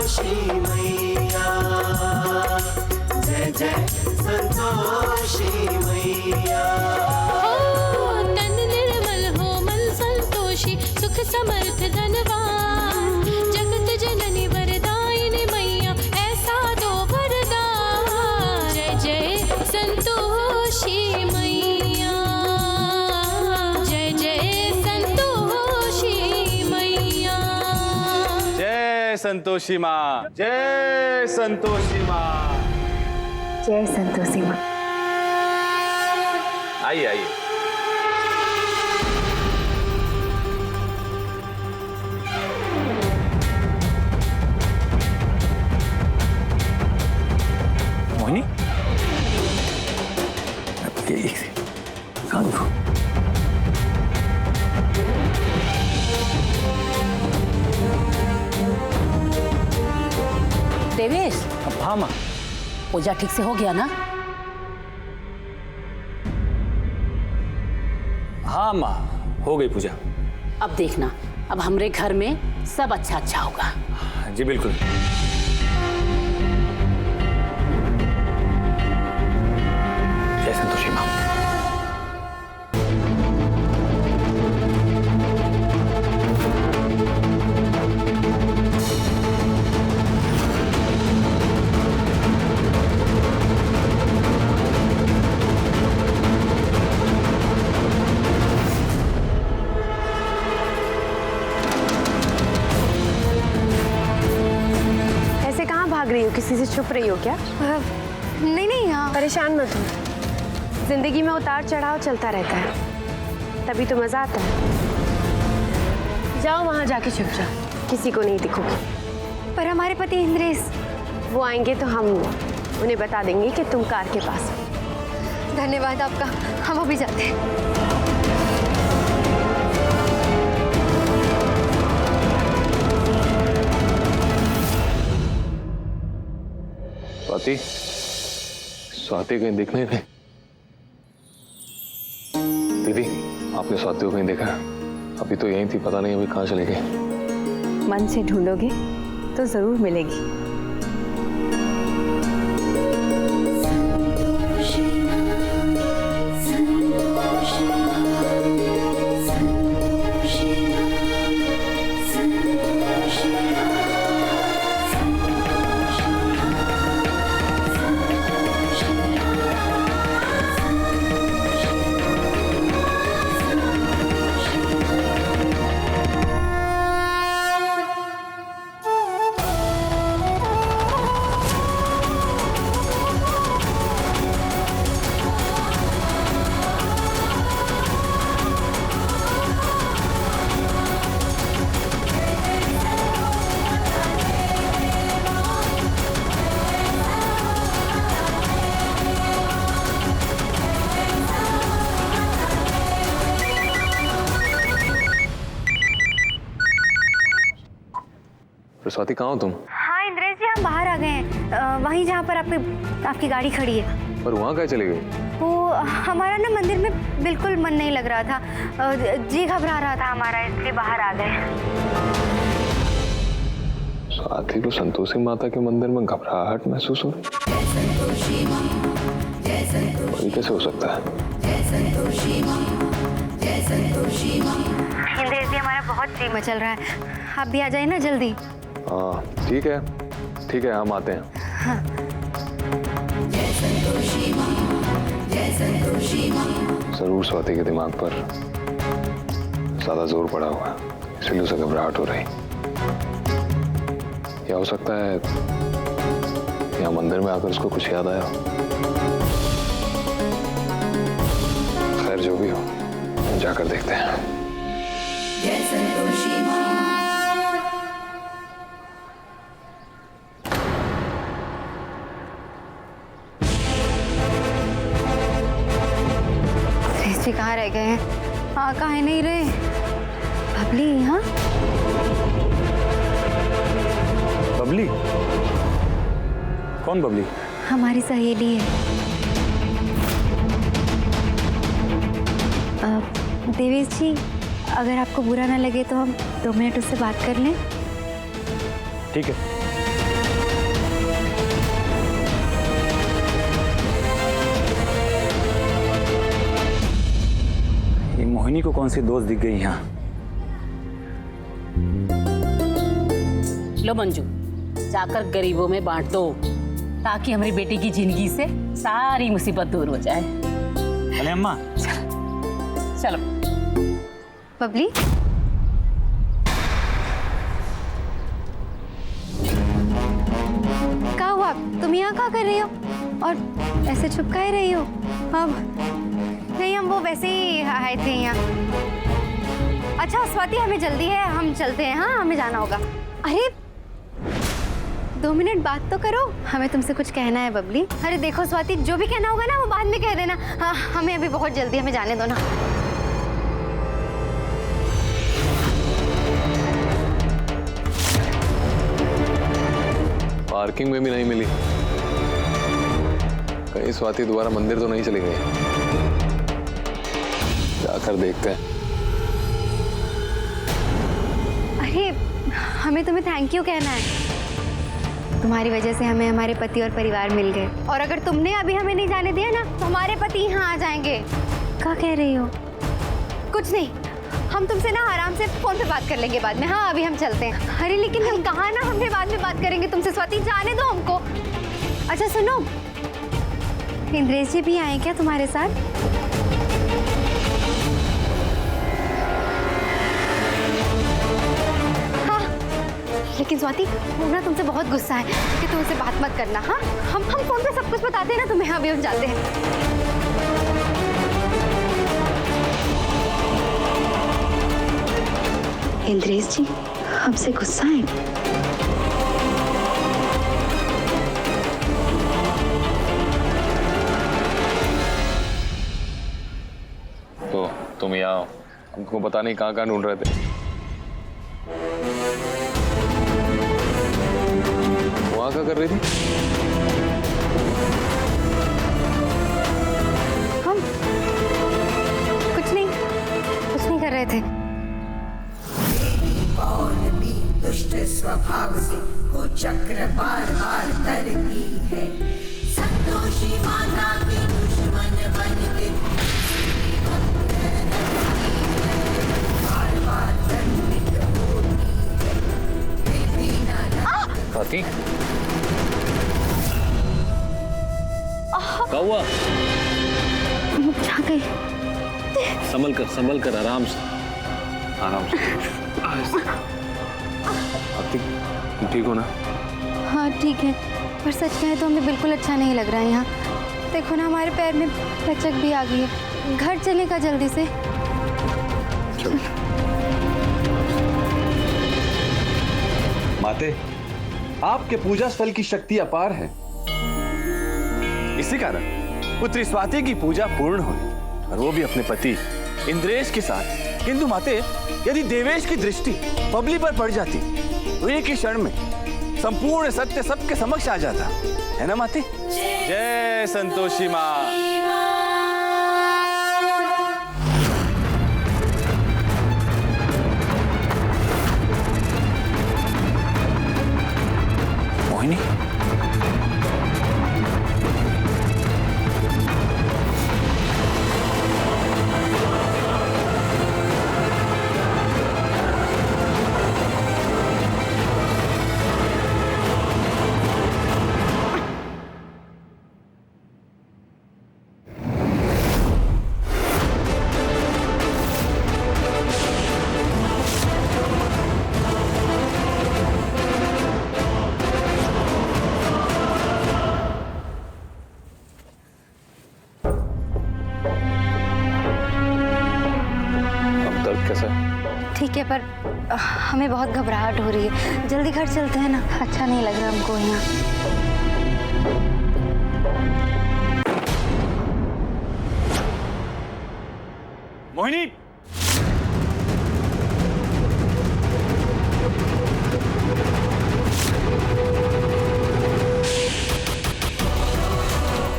संतोषी मैया, जय जय संतोषी मैया। तन निर्मल हो मन संतोषी, सुख समर्थ धनवान, जगत जननी वरदायिनी मैया, ऐसा दो वरदान। जय जय संतोषी मैया, जय जय संतोषी मैया। जय संतोषी माँ, जय संतोषी माँ। जय संतोषी माँ। आइए आइए। मोहिनी, कहाँ देखो? देवेश, हाँ माँ। पूजा ठीक से हो गया ना? हाँ माँ, हो गई पूजा। अब देखना, अब हमारे घर में सब अच्छा अच्छा होगा। जी बिल्कुल। जय संतोषी माँ। ऐसे कहाँ भाग रही हो? किसी से छुप रही हो क्या? नहीं नहीं, यहाँ परेशान मत हो, जिंदगी में उतार चढ़ाव चलता रहता है, तभी तो मजा आता है। जाओ वहां जाके छुप जाओ, किसी को नहीं दिखोगे। पर हमारे पति इंद्रेश, वो आएंगे तो हम उन्हें बता देंगे कि तुम कार के पास हो। धन्यवाद आपका, हम अभी जाते हैं। स्वाति, स्वाति कहीं दिख नहीं रही। दीदी, आपने स्वाति को कहीं देखा? अभी तो यहीं थी, पता नहीं अभी कहाँ चली गई। मन से ढूंढोगे तो जरूर मिलेगी। स्वाति, कहाँ हो तुम? हाँ इंद्रेश जी, हम बाहर आ गए हैं, वहीं जहाँ पर आपकी गाड़ी खड़ी है। पर वहाँ कहाँ चली गई? वो हमारा ना मंदिर में बिल्कुल मन नहीं लग रहा था, जी घबरा रहा था हमारा, इसलिए बाहर आ गए। स्वाति को संतोषी माता के मंदिर में घबराहट महसूस हो रही? ये कैसे हो सकता है? इंद्रेश जी, हमारा बहुत जी मचल रहा है, आप भी आ जाइए ना जल्दी। हाँ ठीक है, ठीक है, हम आते हैं। हाँ। जरूर स्वाति के दिमाग पर ज्यादा जोर पड़ा हुआ है, इसलिए उसे घबराहट हो रही। या हो सकता है यहाँ मंदिर में आकर उसको कुछ याद आया। खैर जो भी हो, जाकर देखते हैं। जी कहाँ रह गए हैं? हाँ, कहाँ नहीं रहे? बबली यहाँ? बबली? कौन बबली? हमारी सहेली है। देवेश जी, अगर आपको बुरा ना लगे तो हम 2 मिनट उससे बात कर लें। ठीक है। मोहिनी को कौन सी दोस्त दिख गई यहाँ? लो मंजू, जाकर गरीबों में बांट दो ताकि हमारी बेटी की जिंदगी से सारी मुसीबत दूर हो जाए। अरे अम्मा, चलो। बबली, क्या हुआ? तुम यहाँ क्या कर रही हो और ऐसे चुप का ही रही हो? हम नहीं, हम वो वैसे ही आए थे यहाँ। अच्छा स्वाति, हमें जल्दी है, हम चलते हैं। हाँ, हमें जाना होगा। अरे 2 मिनट बात तो करो, हमें तुमसे कुछ कहना है बबली। अरे देखो स्वाति, जो भी कहना होगा ना वो बाद में कह देना। हाँ, हमें अभी बहुत जल्दी, हमें जाने दो ना। पार्किंग में भी नहीं मिली। कहीं स्वाति दोबारा मंदिर तो नहीं चली गई? जाकर देखते हैं। अरे हमें तुम्हें थैंक यू कहना है। तुम्हारी वजह से हमें हमारे पति और परिवार मिल गए, और अगर तुमने अभी हमें नहीं जाने दिया ना तो हमारे पति यहाँ आ जाएंगे। क्या कह रही हो? कुछ नहीं, हम तुमसे ना आराम से फोन पे बात कर लेंगे बाद में। हाँ, अभी हम चलते हैं। अरे लेकिन हम कहाँ ना, हम भी बाद में बात करेंगे तुमसे। स्वाति, जाने दो हमको। अच्छा सुनो, इंद्रेश जी भी आए क्या तुम्हारे साथ? हाँ, लेकिन स्वाति वो ना तुमसे बहुत गुस्सा है कि तुम उससे बात मत करना। हाँ, हम फोन पे सब कुछ बताते हैं ना तुम्हें। अभी हम जाते हैं। इंद्रेश जी हमसे गुस्सा है? तो तुम यहाँ हमको पता नहीं कहाँ कहाँ ढूंढ रहे थे। वहाँ क्या कर रही थी? हम कुछ नहीं कर रहे थे। दुष्ट स्वभाव से वो चक्र बार बार करती है। संतोषी माता की दुश्मन बन के बार बार दंडित होती है। स्वाति, क्या हुआ? क्या गई? संभल कर आराम से। ठीक हो ना? हाँ ठीक है, पर सच कहें तो हमें बिल्कुल अच्छा नहीं लग रहा है यहाँ। देखो ना, हमारे पैर में लचक भी आ गई है। घर चले का जल्दी से। चलो। माते, आपके पूजा स्थल की शक्ति अपार है। इसी कारण पुत्री स्वाति की पूजा पूर्ण हुई, और वो भी अपने पति इंद्रेश के साथ। किंतु माते, यदि देवेश की दृष्टि बबली पर पड़ जाती तो एक ही क्षण में संपूर्ण सत्य सबके समक्ष आ जाता, है ना माते? जय संतोषी माँ। मोहिनी, ठीक है, पर हमें बहुत घबराहट हो रही है। जल्दी घर चलते हैं ना, अच्छा नहीं लग रहा हमको यहाँ। मोहिनी,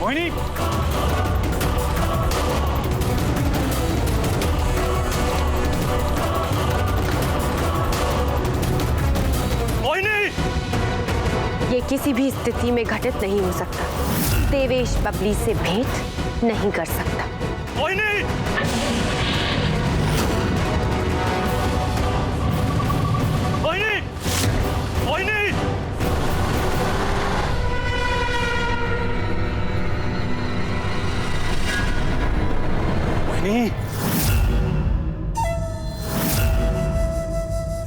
मोहिनी, ये किसी भी स्थिति में घटित नहीं हो सकता। देवेश बबली से भेंट नहीं कर सकता। मोहिनी! मोहिनी! मोहिनी!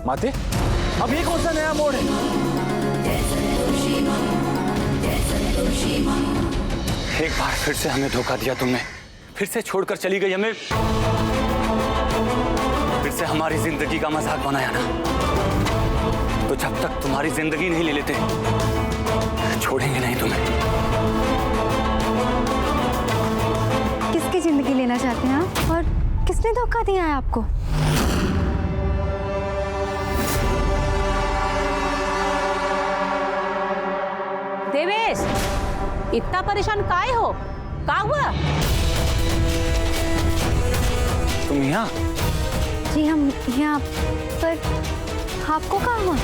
माते, अब ये कौन सा नया मोड़ है? एक बार फिर से हमें धोखा दिया तुमने, फिर से छोड़कर चली गई हमें, फिर से हमारी जिंदगी का मजाक बनाया ना। तो जब तक तुम्हारी जिंदगी नहीं ले लेते, छोड़ेंगे नहीं तुम्हें। किसकी जिंदगी लेना चाहते हैं आप, और किसने धोखा दिया है आपको? देवेश, इतना परेशान काहे हो? का हुआ? तुम यहाँ? जी हम यहाँ, पर आपको कहाँ हुआ?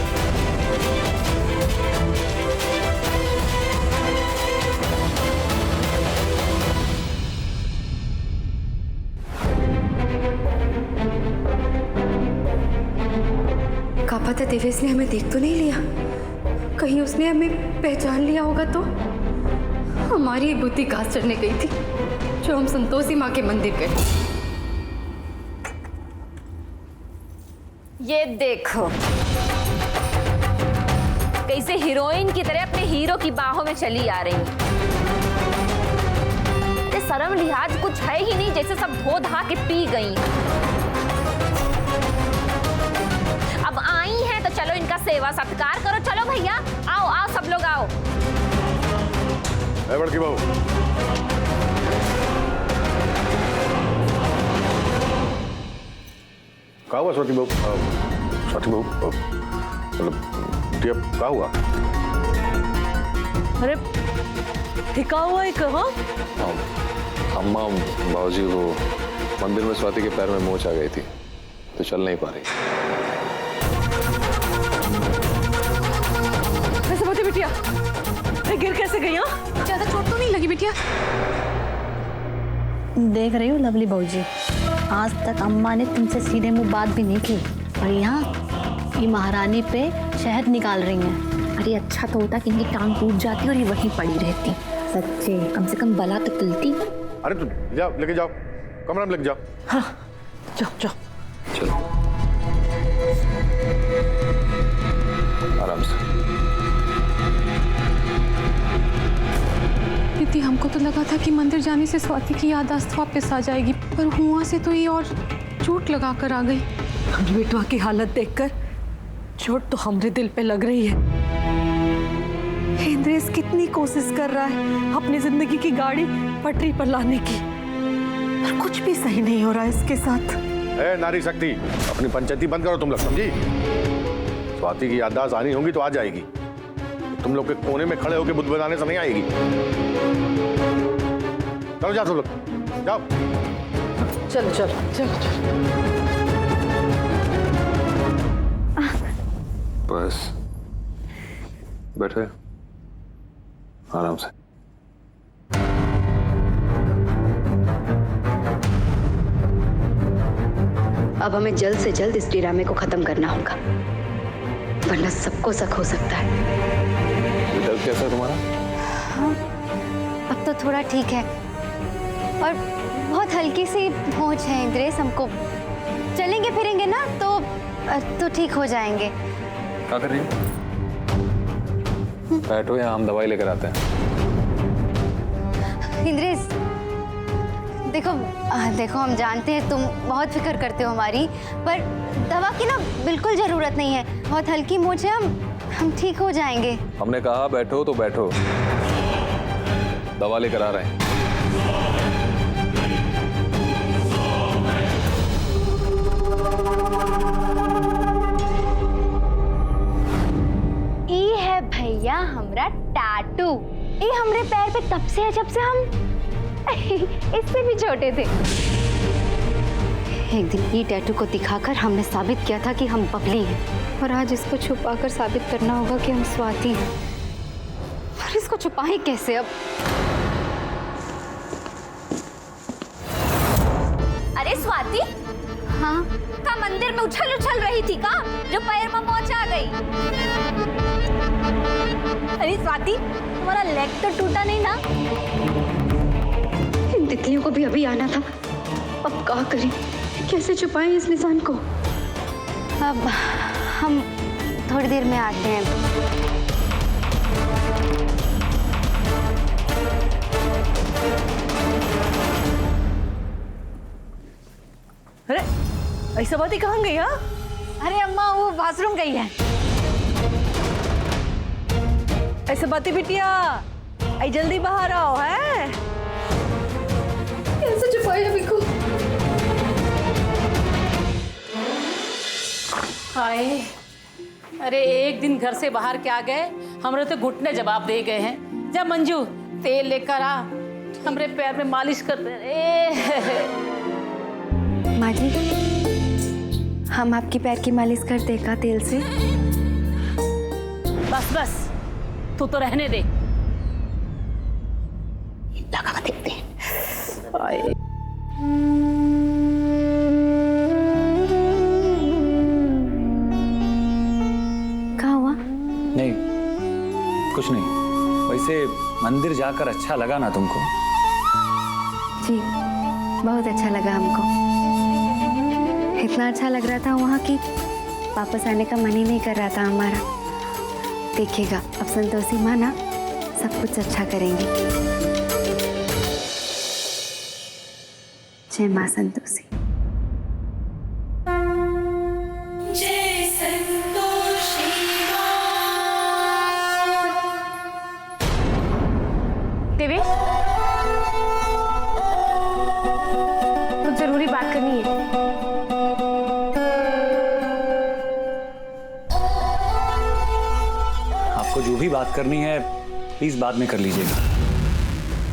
क्या पता देवेश ने हमें देख तो नहीं लिया, कहीं उसने हमें पहचान लिया होगा तो। हमारी बुद्धि घास चढ़ने गई थी जो हम संतोषी माँ के मंदिर गए। ये देखो कैसे हीरोइन की तरह अपने हीरो की बाहों में चली आ रही। अरे शर्म लिहाज कुछ है ही नहीं, जैसे सब धो धा के पी गई। अब आई हैं तो चलो इनका सेवा सत्कार करो। चलो भैया आओ आओ, सब लोग आओ। बड़की बहू, क्या हुआ स्वाति बहू? स्वाति बहू, मतलब क्या हुआ? अरे ठिका हुआ है कहाँ? अम्मा बाबूजी को मंदिर में स्वाति के पैर में मोच आ गई थी, तो चल नहीं पा रही। कैसे बात है बिटिया? गिर कैसे गई? हाँ, ज्यादा चोट तो नहीं लगी बिटिया? देख रही हो लवली बहूजी, आज तक अम्मा ने तुमसे सीधे मुंह बात भी नहीं की, और यहाँ ये महारानी पे शहद निकाल रही हैं। अरे अच्छा तो होता कि इनकी टांग टूट जाती और ये वहीं पड़ी रहती। सच्चे, कम से कम बला तो टलती। अरे तुम जाओ, लेके जाओ, कमरा में लेके जाओ। हाँ, जाओ जाओ, चलो आराम से। दीदी हमको तो लगा था कि मंदिर जाने से स्वाति की याददाश्त वापस आ जाएगी, पर हुआ से तो ये और चोट लगा कर आ गई। हमरी बेटवा की हालत देखकर चोट तो हमरे दिल पे लग रही है। इंद्रेश कितनी कोशिश कर रहा है अपनी जिंदगी की गाड़ी पटरी पर लाने की, पर कुछ भी सही नहीं हो रहा है इसके साथ। ए नारी शक्ति, अपनी पंचायती बंद करो तुम लोग, समझी? स्वाति की याददाश्त आनी होगी तो आ जाएगी, तुम लोग के कोने में खड़े होकर बुद्ध बनाने से नहीं आएगी। चलो जाओ तुम लोग, जाओ। चलो चलो चलो चलो। बस बैठे आराम से। अब हमें जल्द से जल्द इस ड्रामे को खत्म करना होगा, वरना सबको शक हो सकता है। दर्द कैसा है तुम्हारा? हाँ, अब तो थोड़ा ठीक है, और बहुत हल्की सी मोच है इंद्रेश। हमको चलेंगे फिरेंगे ना तो ठीक हो जाएंगे। क्या कर रही हो? बैठो या हम दवाई लेकर आते हैं। इंद्रेश देखो हम जानते हैं तुम बहुत फिक्र करते हो हमारी, पर दवा की ना बिल्कुल जरूरत नहीं है। बहुत हल्की मोच है, हम ठीक हो जाएंगे। हमने कहा बैठो तो बैठो, दवा लेकर आ रहे हैं। ये है भैया हमरा टाटू। ये हमरे पैर पे तब से है जब से हम इससे भी छोटे थे। एक दिन ये टैटू को दिखाकर हमने साबित किया था कि हम बबली हैं, और आज इसको छुपाकर साबित करना होगा कि हम स्वाति हैं। और इसको छुपाएं कैसे अब? अरे स्वाति, हाँ का मंदिर में उछल उछल रही थी का, जो पैर में मोच आ गई? अरे स्वाति, तुम्हारा लेग तो टूटा नहीं ना? इन तितलियों को भी अभी आना था। अब क्या करें, कैसे छुपाएं इस निशान को? अब हम थोड़ी देर में आते हैं। अरे ऐसा बात ही कहाँ गई? हाँ, अरे अम्मा वो बाथरूम गई है। ऐसा बात ही बिटिया, आई जल्दी बाहर आओ। है कैसे छुपाए अभी को? हाय, अरे एक दिन घर से बाहर क्या गए, हमरे तो घुटने जवाब दे गए हैं। जा मंजू, तेल लेकर आ, हमरे पैर में मालिश कर दे। माँ जी, हम आपकी पैर की मालिश कर देगा तेल से? बस बस, तू तो रहने दे। लगा देखते हैं। क्या हुआ? नहीं, कुछ नहीं। वैसे मंदिर जाकर अच्छा लगा ना तुमको? जी, बहुत अच्छा लगा हमको। इतना अच्छा लग रहा था वहाँ की वापस आने का मन ही नहीं कर रहा था हमारा। देखिएगा, अब संतोषी माँ ना सब कुछ अच्छा करेंगी। जय माँ संतोषी। जय संतोषी देवेश, कुछ जरूरी बात करनी है। आपको जो भी बात करनी है प्लीज बाद में कर लीजिएगा।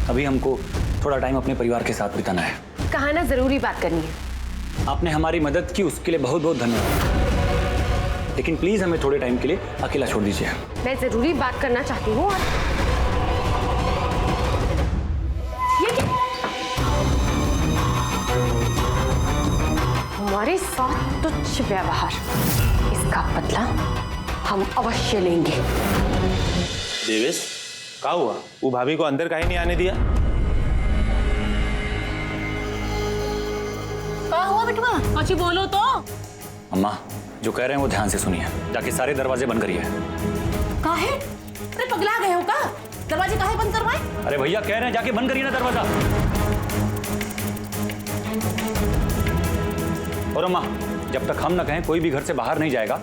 अभी हमको थोड़ा टाइम अपने परिवार के साथ बिताना है। कहा ना जरूरी बात करनी है। आपने हमारी मदद की, उसके लिए बहुत बहुत धन्यवाद। लेकिन प्लीज हमें थोड़े टाइम के लिए अकेला छोड़ दीजिए। मैं जरूरी बात करना चाहती हूँ। ये क्या? हमारे साथ तुच्छ व्यवहार, इसका बदला हम अवश्य लेंगे। देवेश, क्या हुआ? वो भाभी को अंदर काहे नहीं आने दिया? क्या हुआ बेटवा? अच्छी बोलो तो। अम्मा, जो कह रहे हैं वो ध्यान से सुनिए। जाके सारे दरवाजे बंद करिए। काहे? अरे पगला गए हो का? दरवाजे काहे बंद करवाए? अरे भैया कह रहे हैं जाके बंद करिए ना दरवाजा। और अम्मा, जब तक हम न कहें कोई भी घर से बाहर नहीं जाएगा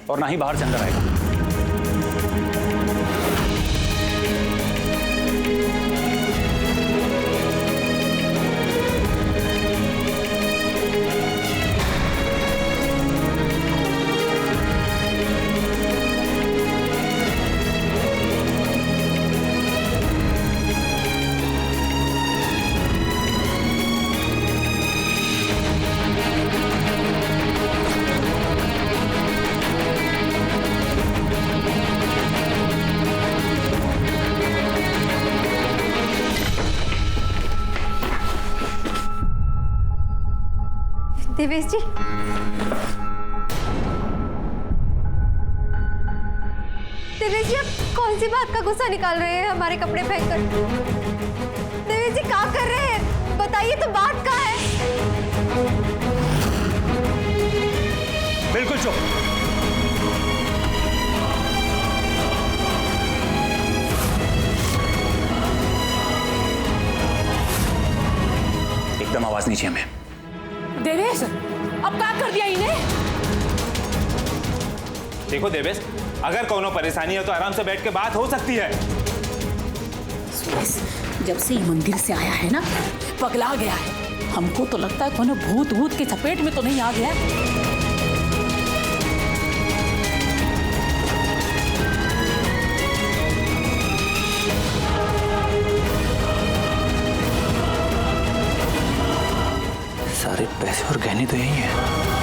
और ना ही बाहर से अंदर आएगा। देवेश जी, देवेश जी, आप कौन सी बात का गुस्सा निकाल रहे हैं हमारे कपड़े फेंककर? देवेश जी क्या कर रहे हैं? बताइए तो, बात क्या है? बिल्कुल चुप। एकदम आवाज नीचे हमें। देवेश, अब क्या कर दिया इन्हें? देखो देवेश, अगर कोनो परेशानी है तो आराम से बैठ के बात हो सकती है। सुरेश, जब से ये मंदिर से आया है ना, पगला गया है। हमको तो लगता है कोनो भूत के चपेट में तो नहीं आ गया। सारे पैसे और गहने तो यही हैं।